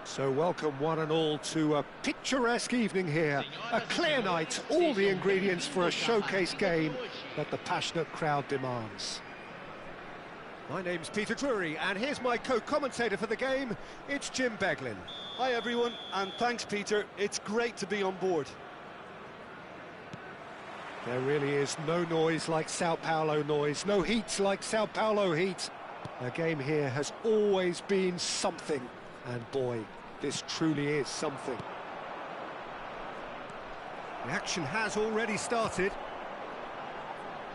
So welcome one and all to a picturesque evening here. A clear night, all the ingredients for a showcase game that the passionate crowd demands. My name's Peter Drury, and here's my co-commentator for the game, it's Jim Beglin. Hi everyone, and thanks Peter, it's great to be on board. There really is no noise like Sao Paulo noise, no heat like Sao Paulo heat. The game here has always been something, and boy, this truly is something. The action has already started.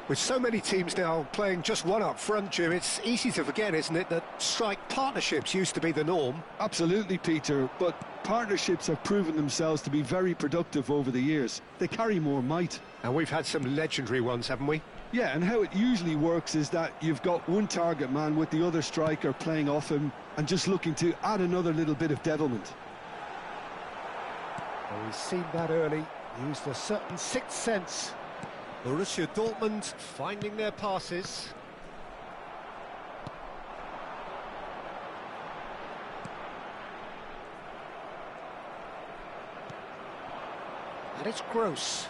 With so many teams now playing just one up front, Jim, it's easy to forget, isn't it, that strike partnerships used to be the norm. Absolutely, Peter, but partnerships have proven themselves to be very productive over the years. They carry more might. And we've had some legendary ones, haven't we? Yeah, and how it usually works is that you've got one target man with the other striker playing off him and just looking to add another little bit of devilment. Well, we've seen that early, used a certain sixth sense. Borussia Dortmund finding their passes. And it's Gross.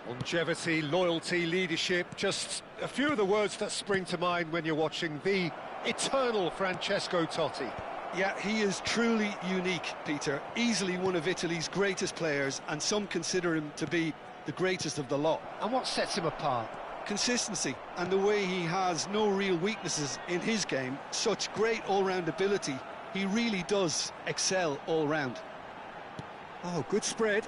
Longevity, loyalty, leadership, just a few of the words that spring to mind when you're watching the eternal Francesco Totti. Yeah, he is truly unique, Peter. Easily one of Italy's greatest players, and some consider him to be the greatest of the lot. And what sets him apart? Consistency, and the way he has no real weaknesses in his game. Such great all-round ability. He really does excel all-round. Oh, good spread.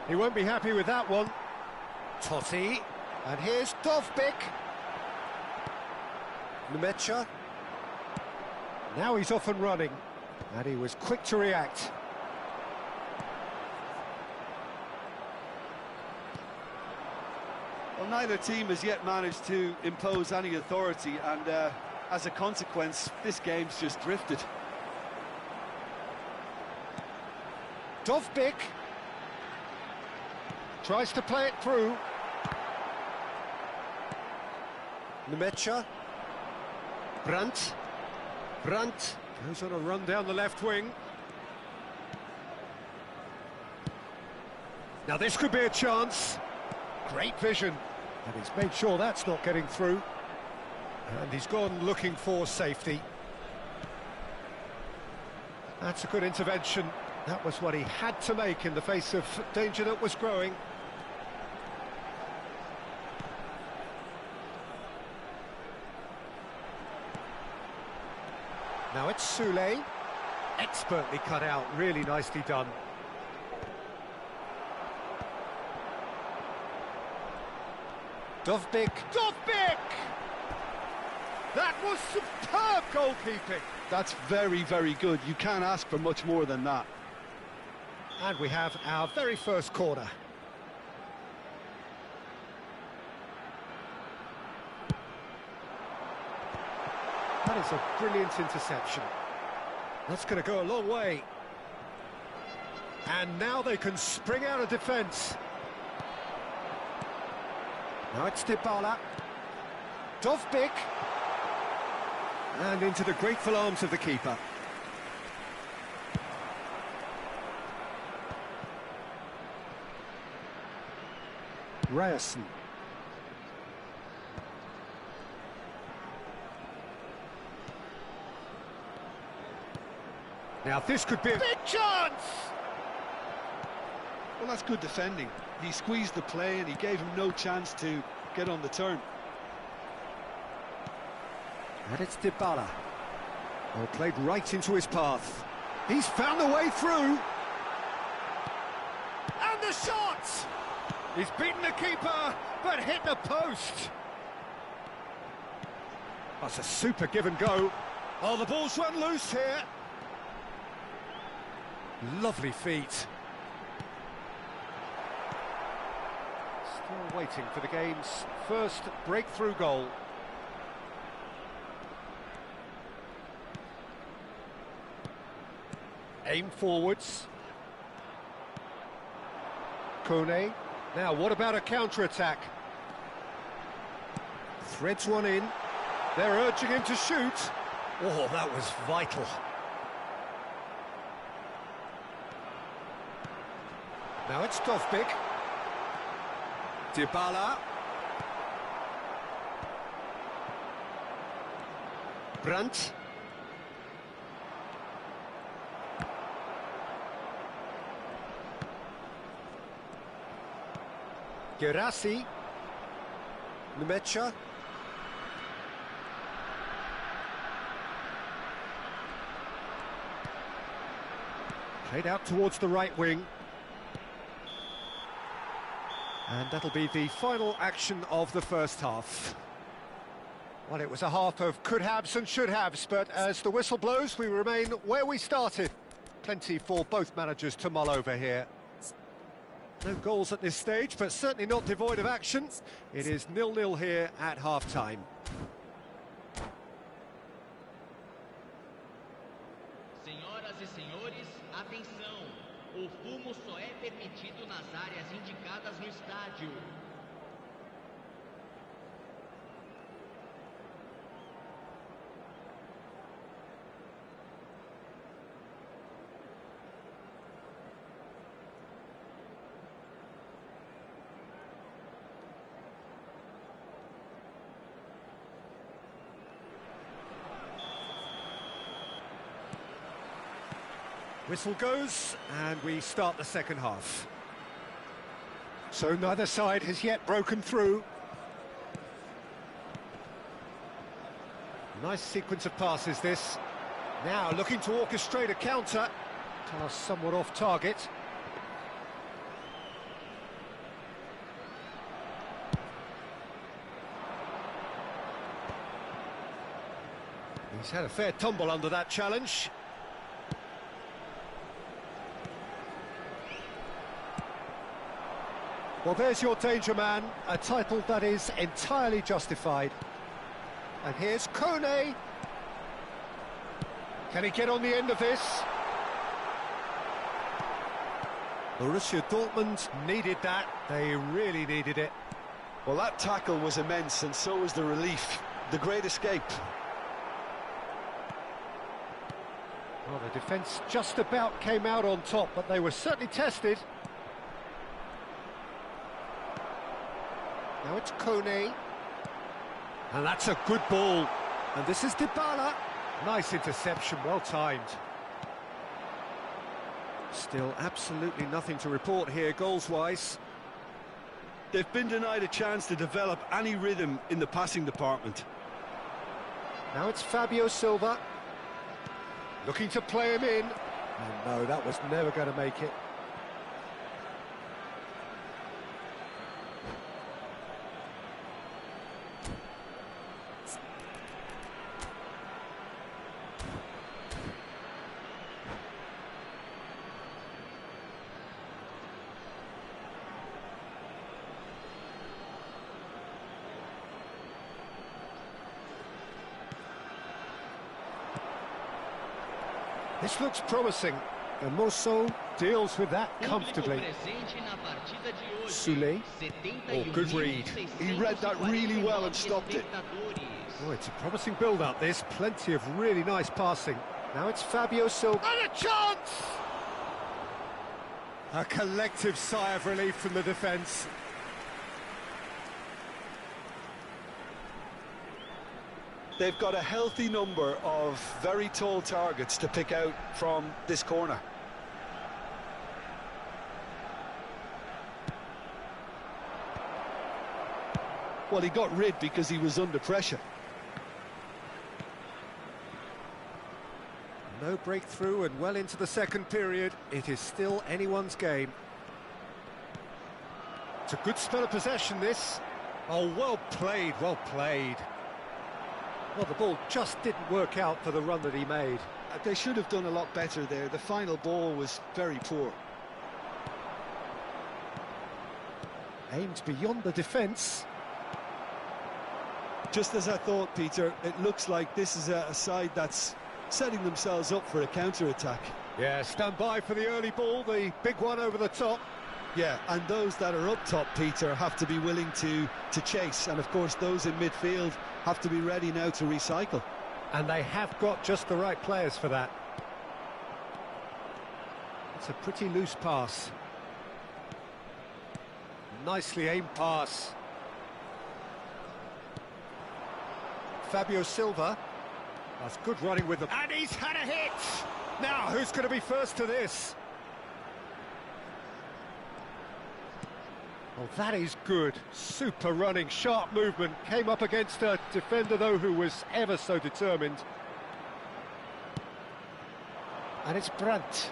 He won't be happy with that one. Totti. And here's Dovbyk. Nemecha. Now he's off and running. And he was quick to react. Well, neither team has yet managed to impose any authority, and as a consequence, this game's just drifted. Dovbyk tries to play it through. Nemecha. Brandt goes on a run down the left wing. Now this could be a chance. Great vision. And he's made sure that's not getting through. And he's gone looking for safety. That's a good intervention. That was what he had to make in the face of danger that was growing. Now it's Soulé. Expertly cut out, really nicely done. Dovbyk! That was superb goalkeeping! That's very, very good. You can't ask for much more than that. And we have our very first corner. That is a brilliant interception. That's going to go a long way. And now they can spring out of defence. Now it's Dybala. Dovbyk. And into the grateful arms of the keeper. Ryerson. Now this could be a big chance! Well, that's good defending. He squeezed the play and he gave him no chance to get on the turn. And it's Dybala. Well, played right into his path. He's found the way through. And the shot! He's beaten the keeper, but hit the post. That's a super give and go. Oh, the ball's run loose here. Lovely feet. Still waiting for the game's first breakthrough goal. Aim forwards. Kone. Now, what about a counter-attack? Threads one in. They're urging him to shoot. Oh, that was vital. Now it's Dovbik. Dybala. Brandt. Gerassi. Numecha. Played out towards the right wing. And that'll be the final action of the first half. Well, it was a half of could-haves and should-haves, but as the whistle blows, we remain where we started. Plenty for both managers to mull over here. No goals at this stage, but certainly not devoid of action. It is 0-0 here at half-time. Senhoras e senhores, atenção! O fumo só é permitido nas áreas indicadas no estádio. Whistle goes, and we start the second half. So neither side has yet broken through. Nice sequence of passes, this. Now looking to orchestrate a counter. Pass somewhat off target. He's had a fair tumble under that challenge. Well, there's your danger man, a title that is entirely justified. And here's Kone. Can he get on the end of this? Borussia Dortmund needed that. They really needed it. Well, that tackle was immense, and so was the relief. The great escape. Well, the defence just about came out on top, but they were certainly tested. Now it's Kone. And that's a good ball. And this is Dybala. Nice interception, well timed. Still absolutely nothing to report here, goals-wise. They've been denied a chance to develop any rhythm in the passing department. Now it's Fabio Silva. Looking to play him in. And no, that was never going to make it. This looks promising. And Mosso deals with that comfortably. Soule. Oh, good read. He read that really well and stopped it. Oh, it's a promising build-up, this. Plenty of really nice passing. Now it's Fabio Silva. And a chance! A collective sigh of relief from the defence. They've got a healthy number of very tall targets to pick out from this corner. Well, he got rid because he was under pressure. No breakthrough and well into the second period. It is still anyone's game. It's a good spell of possession, this. Oh, well played, well played. Well, the ball just didn't work out for the run that he made. They should have done a lot better there. The final ball was very poor. Aimed beyond the defence. Just as I thought, Peter, it looks like this is a side that's setting themselves up for a counter-attack. Yeah, stand by for the early ball, the big one over the top. Yeah, and those that are up top, Peter, have to be willing to chase. And, of course, those in midfield have to be ready now to recycle. And they have got just the right players for that. It's a pretty loose pass. Nicely aimed pass. Fabio Silva. That's good running with them. And he's had a hit! Now, who's going to be first to this? Well, that is good. Super running, sharp movement. Came up against a defender, though, who was ever so determined. And it's Brandt.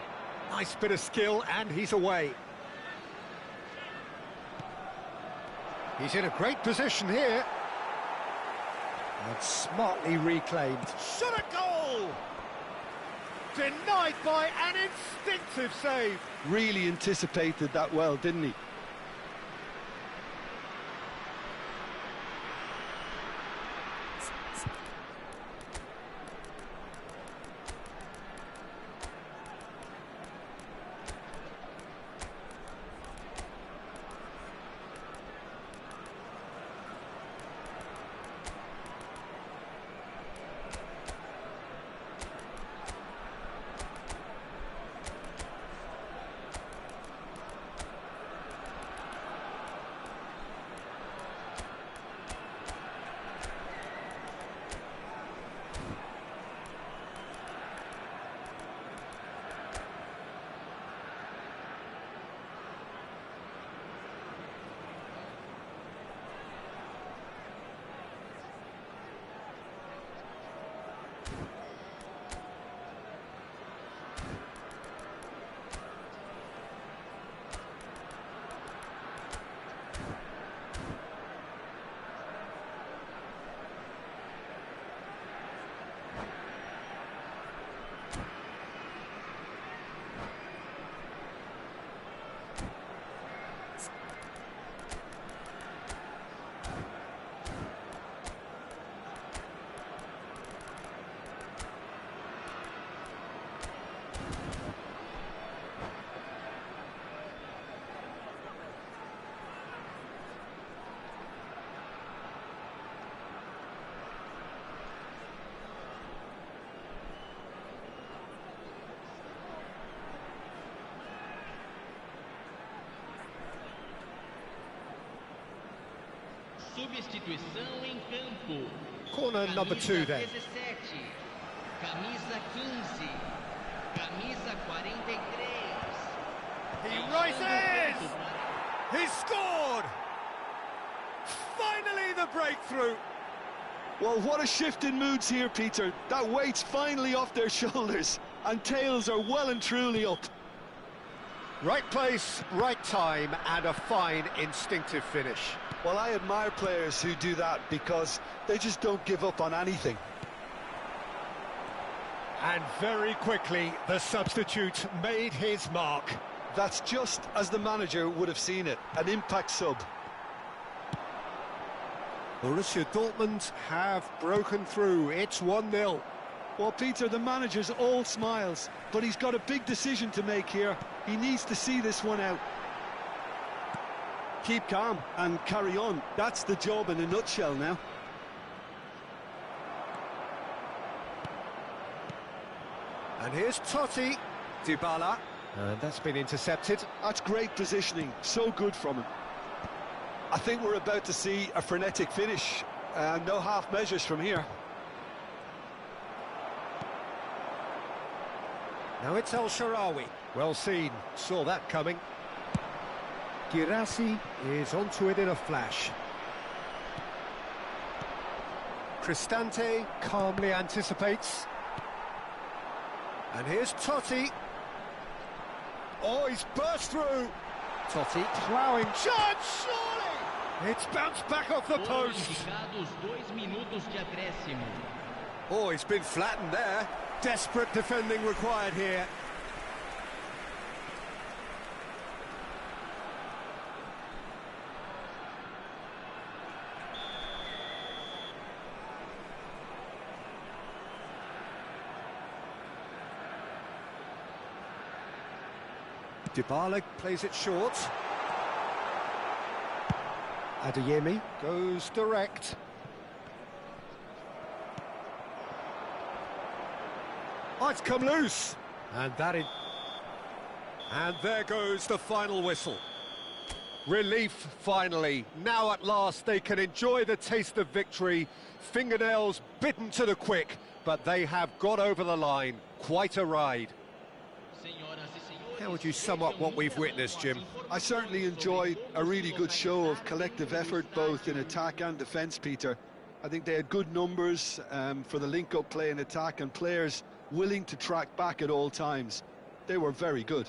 Nice bit of skill, and he's away. He's in a great position here. And smartly reclaimed. Shot a goal! Denied by an instinctive save. Really anticipated that well, didn't he? Substituição em campo. Corner number 2 then. 17, camisa 15, camisa 43. He rises! He scored! Finally the breakthrough! Well, what a shift in moods here, Peter. That weight's finally off their shoulders, and tails are well and truly up. Right place, right time, and a fine instinctive finish. Well, I admire players who do that because they just don't give up on anything. And very quickly, the substitute made his mark. That's just as the manager would have seen it, an impact sub. Borussia Dortmund have broken through. It's 1-0. Well, Peter, the manager's all smiles, but he's got a big decision to make here. He needs to see this one out. Keep calm and carry on. That's the job in a nutshell now. And here's Totti. Dybala. And that's been intercepted. That's great positioning. So good from him. I think we're about to see a frenetic finish. No half measures from here. Now it's El Shaarawy. Well seen. Saw that coming. Girassi is onto it in a flash. Cristante calmly anticipates. And here's Totti. Oh, he's burst through. Totti ploughing. Chance, surely! It's bounced back off the post. Oh, he's been flattened there. Desperate defending required here. Dybala plays it short. Adeyemi goes direct. Oh, it's come loose. And there goes the final whistle. Relief, finally. Now at last they can enjoy the taste of victory. Fingernails bitten to the quick, but they have got over the line. Quite a ride. How would you sum up what we've witnessed, Jim? I certainly enjoyed a really good show of collective effort, both in attack and defence, Peter. I think they had good numbers for the link-up play in attack, and players willing to track back at all times. They were very good.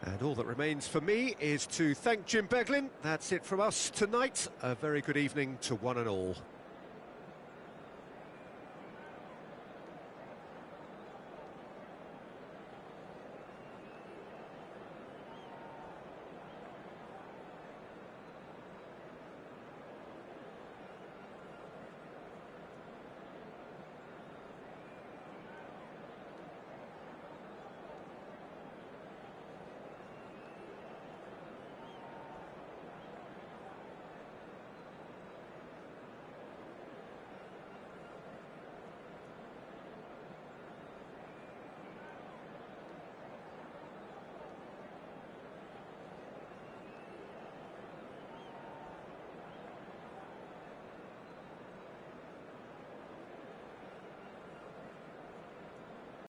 And all that remains for me is to thank Jim Beglin. That's it from us tonight. A very good evening to one and all.